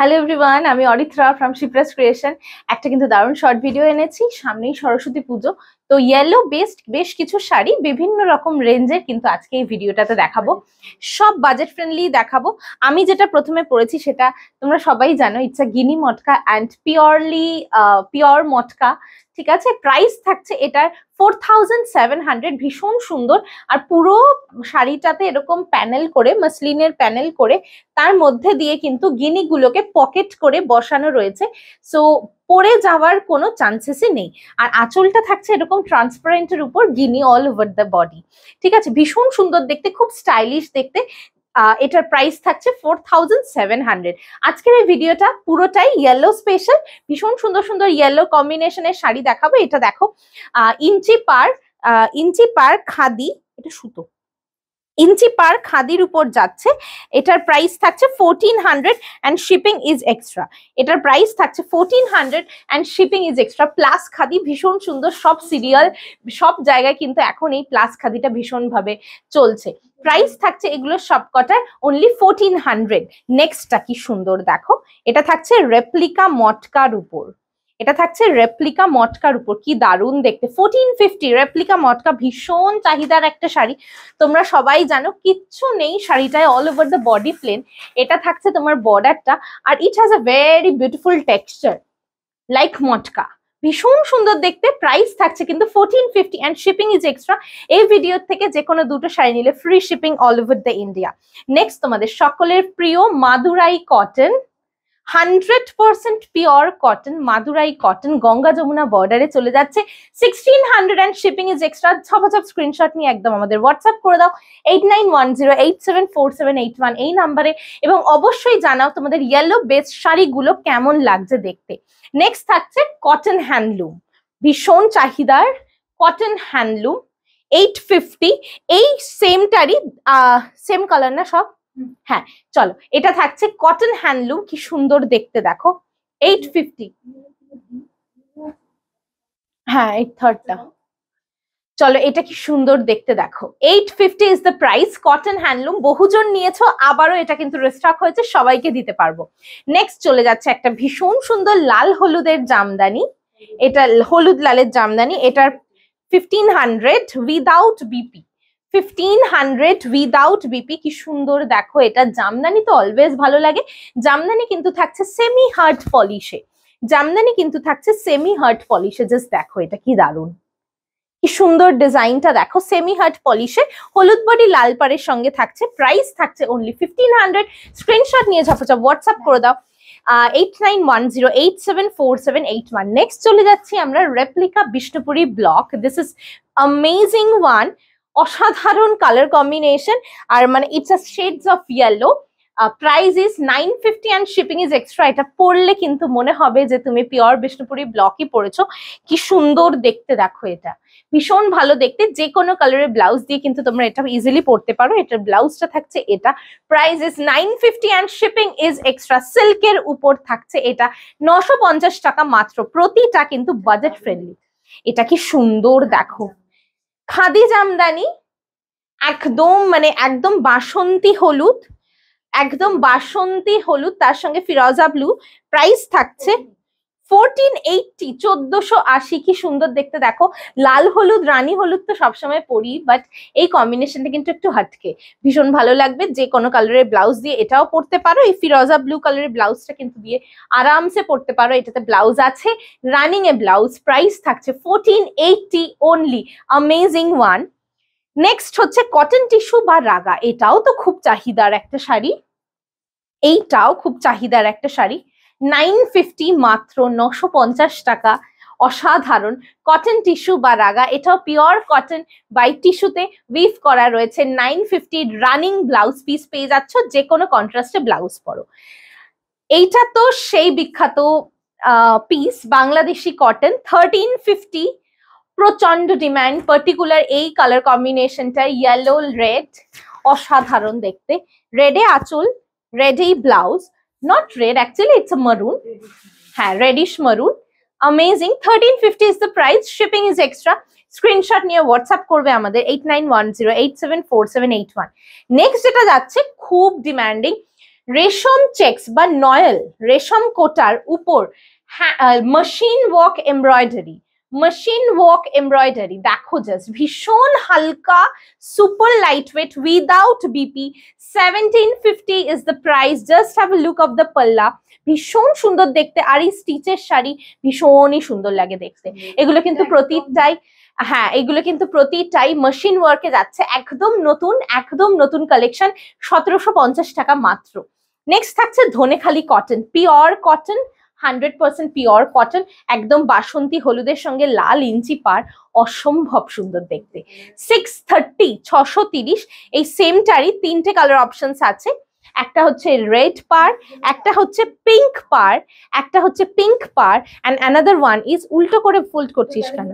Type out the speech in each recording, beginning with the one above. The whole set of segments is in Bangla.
হ্যালো এভরিওয়ান, আমি অরিত্রা ফ্রম শিপ্রাস ক্রিয়েশন। একটা কিন্তু দারুণ শর্ট ভিডিও এনেছি, সামনেই সরস্বতী পুজো। তো ইয়েলো বেসড বেশ কিছু শাড়ি বিভিন্ন রকম রেঞ্জের কিন্তু আজকে এই ভিডিওটাতে দেখাবো। সব বাজেট ফ্রেন্ডলি দেখাবো। আমি যেটা প্রথমে পরেছি সেটা তোমরা সবাই জানো, it's a Guinea matka and pure মটকা। ঠিক আছে, প্রাইস থাকছে এটার 4700। ভীষণ সুন্দর। আর পুরো শাড়িটাতে এরকম প্যানেল করে, মাসলিনের প্যানেল করে, তার মধ্যে দিয়ে কিন্তু গিনিগুলোকে পকেট করে বসানো রয়েছে। সো পড়ে যাওয়ার কোনো চান্সেসই নেই। আর আঁচলটা থাকছে এরকম ট্রান্সপারেন্টের উপর গিনি অল ওভার দ্য বডি। ঠিক আছে, ভীষণ সুন্দর দেখতে, খুব স্টাইলিশ দেখতে। এটার প্রাইস থাকছে 4700। আজকের এই ভিডিওটা পুরোটাই ইয়েলো স্পেশাল। ভীষণ সুন্দর সুন্দর ইয়েলো কম্বিনেশনের শাড়ি দেখাবো। এটা দেখো, ইঞ্চি পার খাদি, এটা সুতো, ইঞ্চি পার খাদির উপর যাচ্ছে। এটার প্রাইস থাকছে 1400 অ্যান্ড শিপিং ইজ এক্সট্রা। এটার প্রাইস থাকছে 1400 and shipping is extra. Plus khadi ভীষণ সুন্দর, সব সিরিয়াল সব জায়গায় কিন্তু এখন এই প্লাস খাদিটা ভীষণ ভাবে চলছে। প্রাইস থাকছে এগুলো সবকটার অনলি 1400। নেক্সটটা কি সুন্দর দেখো, এটা থাকছে রেপ্লিকা মটকার উপর। এটা থাকছে রেপ্লিকা মটকার উপর, কি দারুণ দেখতে। 1450 রেপ্লিকা মটকা, ভীষণ চাহিদার একটা শাড়ি। তোমরা সবাই জানো, কিচ্ছু নেই শাড়িটায়, all over the body plain. এটা থাকছে তোমার বর্ডারটা, আর it has a very beautiful texture like matka. ভীষণ সুন্দর দেখতে। প্রাইস থাকছে কিন্তু 1450 অ্যান্ড শিপিং ইজ এক্সট্রা। এই ভিডিও থেকে যে কোনো দুটো শাড়ি নিলে free shipping all over the India. Next তোমাদের সকলের প্রিয় Madurai cotton, 100% pure cotton, Madurai cotton, Ganga Yamuna বর্ডারে চলে যাচ্ছে 1600 and shipping is extra. ঝপাঝপ screenshot নিয়ে একদম আমাদের হোয়াটসঅ্যাপ করে দাও 8910874781 এই নাম্বারে, এবং অবশ্যই জানাও তোমাদের ইয়েলো বেস শাড়িগুলো কেমন লাগছে দেখতে। নেক্সট থাকছে কটন হ্যান্ডলুম, ভীষণ চাহিদার কটন হ্যান্ডলুম, 850। এই সেমটারই সেম কালার না সব? হ্যাঁ, চলো, এটা থাকছে কটন হ্যান্ডলুম, কি সুন্দর দেখতে দেখো, 850। হ্যাঁ, এই থার্ডটা, চলো, এটা কি সুন্দর দেখতে দেখো, 850 is the price. Cotton handloom, বহুজন নিয়েছো, আবারও এটা কিন্তু রিস্টক হয়েছে, সবাইকে দিতে পারবো। নেক্সট চলে যাচ্ছে একটা ভীষণ সুন্দর লাল হলুদের জামদানি। এটা হলুদ লালের জামদানি, এটার 1500 উইদাউট বিপি। 1500 উইদাউট বিপি, কি সুন্দর দেখো। এটা জামদানি তো অলওয়েজ ভালো লাগে। জামদানি কিন্তু থাকছে সেমি হার্ড পলিশে, জামদানি কিন্তু থাকছে সেমি হার্ড পলিশে। জাস্ট দেখো এটা কি দারুণ, কি সুন্দর ডিজাইনটা দেখো, সেমি হার্ড পলিশে, হলুদ বডি লাল পাড়ের সঙ্গে থাকছে। প্রাইস থাকছে অনলি 1500। স্ক্রিনশট নিয়ে ঝপঝপ হোয়াটসঅ্যাপ করে দাও 8910874781। নেক্সট চলে যাচ্ছি আমরা replica Bishnupuri block. This is amazing one, অসাধারণ কালার কম্বিনেশন, আর মানে it's a shades of yellow. Price is 950 and shipping is extra. এটা পরলে কিন্তু মনে হবে যে তুমি পিওর বিষ্ণুপুরি ব্লকই পরেছো। কি সুন্দর দেখতে দেখো, এটা ভীষণ ভালো দেখতে। যে কোনো কালারের ব্লাউজ দিয়ে কিন্তু তোমরা এটা ইজিলি পরতে পারো। এটার ব্লাউজটা থাকছে এটা। Price is 950 and shipping is extra. সিল্কের উপর থাকছে এটা 950 টাকা মাত্র। প্রতিটা কিন্তু বাজেট ফ্রেন্ডলি। এটা কি সুন্দর দেখো, খাদি জামদানি, একদম মানে একদম বাসন্তী হলুদ, একদম বাসন্তী হলুদ, তার সঙ্গে ফিরোজা ব্লু। প্রাইস থাকছে 1480, 1480। কি সুন্দর দেখতে দেখো। লাল হলুদ, রানী হলুদ তো সবসময় পরি, বাট এই কম্বিনেশনটা কিন্তু একটু হাটকে, ভীষণ ভালো লাগবে। যে কোনো কালারের ব্লাউজ দিয়ে এটাও পরতে পারো। এই ফিরোজা ব্লু কালারের ব্লাউজটা কিন্তু দিয়ে আরামসে পরতে পারো। এটাতে ব্লাউজ আছে, রানিং এ ব্লাউজ। প্রাইস থাকছে 1480 অনলি। Amazing one. নেক্সট হচ্ছে কটন টিস্যু বা রাগা। এটাও তো খুব চাহিদার একটা শাড়ি, এইটাও খুব চাহিদার একটা শাড়ি। 950 মাত্র, 950 টাকা। অসাধারণ কটন টিস্যু বা রাগা, এটাও পিওর কটন বাই টিস্যুতে উইভ করা রয়েছে। 950 রানিং ব্লাউজ পিস পেয়ে যাচ্ছ, যে কোনো কন্ট্রাস্টে ব্লাউজ পরো। এইটা তো সেই বিখ্যাত পিস, বাংলাদেশি কটন, 1350। প্রচন্ড ডিমান্ড, পার্টিকুলার এই কালার কম্বিনেশনটা, ইয়েলো রেড, অসাধারণ দেখতে। রেডে আঁচল, রেডেই blouse, not red actually, it's a maroon. হ্যাঁ, reddish maroon. Amazing. 1350 is the price, shipping is extra. Screenshot নিয়ে হোয়াটসঅ্যাপ করবে আমাদের 8910874781। নেক্সট যেটা যাচ্ছে খুব ডিমান্ডিং, রেশম চেক্স বা নয়েল রেশম কোটার উপর machine work embroidery, machine work embroidery দেখো জাস্ট, ভীষণ হালকা, super light weight, without BP. 1750 is the price. Just have a look of the পাল্লা, ভীষণ সুন্দর দেখতে। আর এই স্টিচের শাড়ি ভীষণই সুন্দর লাগে দেখতে। এগুলো কিন্তু প্রতিটাই, হ্যাঁ এগুলো কিন্তু প্রতিটাই মেশিন ওয়ার্কে যাচ্ছে, একদম নতুন কালেকশন, 1750 টাকা মাত্র। নেক্সট থাকছে Dhanekhali cotton, pure cotton, 100% pure cotton, একদম বাসন্তী হলুদের সঙ্গে লাল ইঞ্চি পার, অসম্ভব সুন্দর দেখতে। 630, 630। এই সেমটারই তিনটে কালার অপশনস আছে, একটা হচ্ছে রেড পার, একটা হচ্ছে পিঙ্ক পার, একটা হচ্ছে pink per, and another one is, উল্টো করে ফোল্ড করছিস কেন,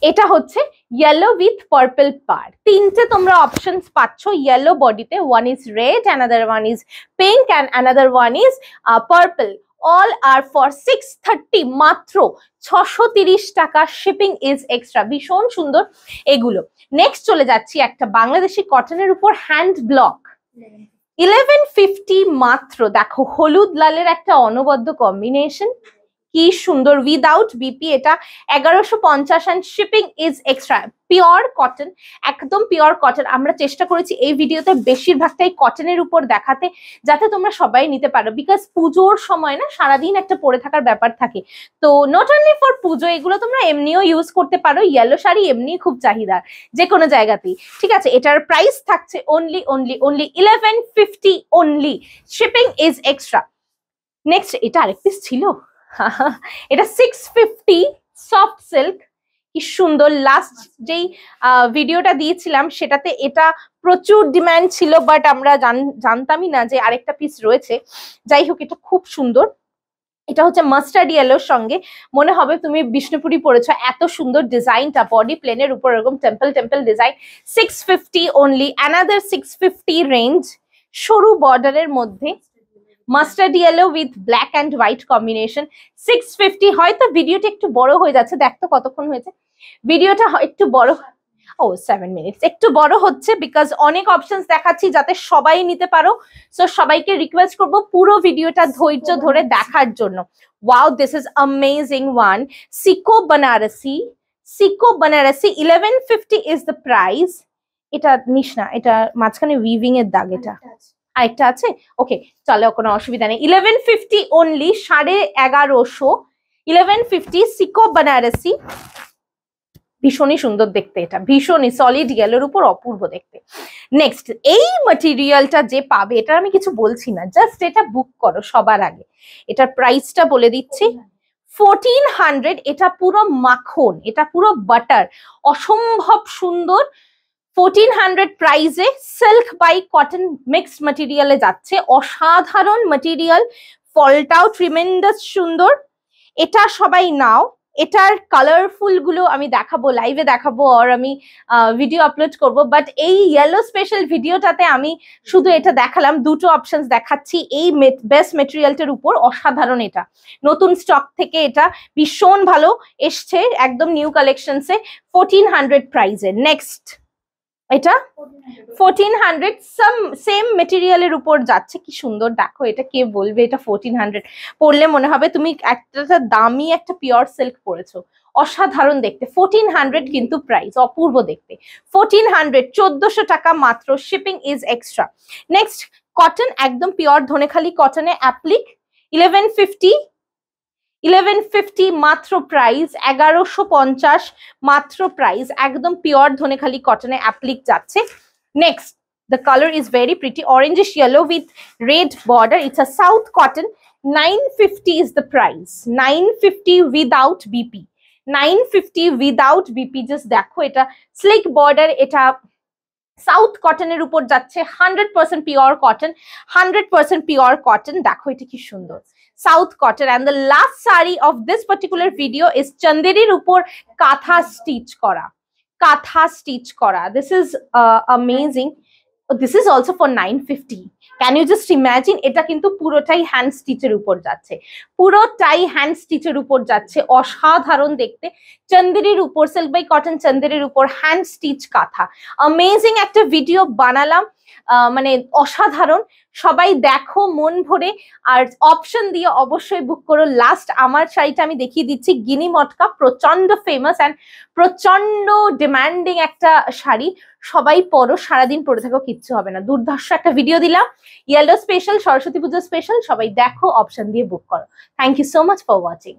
এটা হচ্ছে ইয়েলো উইথ পার্পল পার। তিনটে তোমরা অপশনস পাচ্ছ ইয়েলো বডিতে, one is red, another one is pink, and another one is purple. All are for 630, মাত্র 630 টাকা, শিপিং ইজ এক্সট্রা। ভীষণ সুন্দর এগুলো। নেক্সট চলে যাচ্ছি একটা বাংলাদেশি কটনের উপর হ্যান্ড ব্লক, 1150 মাত্র। দেখো হলুদ লালের একটা অনবদ্য কম্বিনেশন, কি সুন্দর, উইদাউট বিপি, এটা 1150 and shipping is extra. Pure cotton, একদম পিওর কটন। আমরা চেষ্টা করেছি এই ভিডিওতে বেশিরভাগটাই কটনের উপর দেখাতে, যাতে তোমরা সবাই নিতে পারো, বিকজ পুজোর সময় না সারাদিন একটা পরে থাকার ব্যাপার থাকে। তো নট অনলি ফর পুজো, এগুলো তোমরা এমনিও ইউজ করতে পারো। ইয়েলো শাড়ি এমনি খুব চাহিদা যে কোনো জায়গাতেই, ঠিক আছে। এটার প্রাইস থাকছে only 1150 only, shipping is extra. Next এটা আরেক পিস ছিল, এটা 650 সফট সিল্ক, কি সুন্দর। লাস্ট যেই ভিডিওটা দিয়েছিলাম সেটাতে এটা প্রচুর ডিমান্ড ছিল, বাট আমরা জানতামই না যে আরেকটা পিস রয়েছে। যাই হোক, এটা খুব সুন্দর। এটা হচ্ছে মাস্টার্ড ইয়েলোর সঙ্গে, মনে হবে তুমি বিষ্ণুপুরি পরেছো, এত সুন্দর ডিজাইনটা, বডি প্লেনের উপর এরকম temple design. 650 only, another 650 range, সরু বর্ডারের মধ্যে mustard yellow with black and white combination. 650। হয়তো ভিডিওটা একটু বড় হয়ে যাচ্ছে, দেখতো কতক্ষণ হয়েছে ভিডিওটা, একটু বড়, ও 7 মিনিটস, একটু বড় হচ্ছে বিকজ অনেক অপশনস দেখাচ্ছি যাতে সবাই নিতে পারো। সো সবাইকে রিকোয়েস্ট করবো পুরো ভিডিওটা ধৈর্য ধরে দেখার জন্য। Wow, this is amazing one, সিকো বানারসি, 1150 ইজ দ্য প্রাইস। এটা নিস না, এটা মাঝখানে উইভিং এর দাগ, এটা আরেকটা আছে, ওকে চলো কোনো অসুবিধা নেই। 1150 অনলি, 1150, 1150 সিকো বানারসি, ভীষণই সুন্দর দেখতে, এটা ভীষণই সলিড ইয়েলোর উপর অপূর্ব দেখতে। নেক্সট, এই ম্যাটেরিয়ালটা যে পাবে, এটা আমি কিছু বলছি না, জাস্ট এটা বুক করো সবার আগে। এটার প্রাইসটা বলে দিচ্ছি, 1400। এটা পুরো মাখন, এটা পুরো বাটার, অসম্ভব সুন্দর। 1400 প্রাইসে সিল্ক বাই কটন মিক্সড ম্যাটেরিয়ালে যাচ্ছে, অসাধারণ ম্যাটেরিয়াল, ফলটাও ট্রিমেন্ডাস সুন্দর। এটা সবাই নাও। এটার কালারফুল গুলো আমি দেখাবো, লাইভে দেখাবো, আর আমি ভিডিও আপলোড করব, বাট এই ইয়েলো স্পেশাল ভিডিওটাতে আমি শুধু এটা দেখালাম, দুটো অপশনস দেখাচ্ছি এই বেস্ট মেটেরিয়ালটার উপর। অসাধারণ, এটা নতুন স্টক থেকে এটা ভীষণ ভালো এসছে, একদম নিউ কালেকশনসে, 1400 প্রাইসে। নেক্সট, এটা 1400 সেম মেটেরিয়ালের উপর যাচ্ছে, কি সুন্দর দেখো। এটা কে বলবে এটা 1400 পরলে মনে হবে তুমি একটা দামি একটা পিওর সিল্ক পরেছো, অসাধারণ দেখতে। 1400 কিন্তু প্রাইস, অপূর্ব দেখতে। 1400, 1400 টাকা মাত্র, shipping is extra. Next, cotton, একদম পিওর ধনেখালি কটনে অ্যাপ্লিক, 1150 মাত্র প্রাইস, 1150 মাত্র প্রাইস, একদম পিওর ধনেখালি কটনে অ্যাপ্লিক যাচ্ছে। Next, the color is very pretty, orangish yellow with red border. It's a south cotton, 950 is the price, 950 without BP, 950 without BP. just দেখো, এটা স্লিক বর্ডার, এটা সাউথ কটনের উপর যাচ্ছে, 100% পিওর কটন, 100% পিওর কটন। দেখো এটা কি সুন্দর, south cotton. and the last saree of this particular video is চন্দেরির উপর কাঁথা স্টিচ করা, কাঁথা স্টিচ করা। this is amazing. This is also for 950. Can you just imagine? এটা কিন্তু পুরোটাই হ্যান্ড স্টিচের উপর যাচ্ছে, পুরোটাই হ্যান্ড স্টিচের উপর যাচ্ছে, অসাধারণ দেখতে। চন্দেরির উপর, সিল্ক বাই কটন চন্দেরির উপর হ্যান্ড স্টিচ কাঁথা। অ্যামেজিং একটা ভিডিও বানালাম, মানে অসাধারণ। সবাই দেখো মন ভরে, আর অপশন দিয়ে অবশ্যই বুক করো। লাস্ট আমার শাড়িটা আমি দেখিয়ে দিচ্ছি, গিনি মটকা, প্রচন্ড ফেমাস অ্যান্ড প্রচন্ড ডিমান্ডিং একটা শাড়ি। সবাই পরো, সারাদিন পরে থাকো, কিচ্ছু হবে না। দুর্ধর্ষ একটা ভিডিও দিলাম, ইয়েলো স্পেশাল, সরস্বতী পুজো স্পেশাল। সবাই দেখো, অপশন দিয়ে বুক করো। Thank you so much for watching.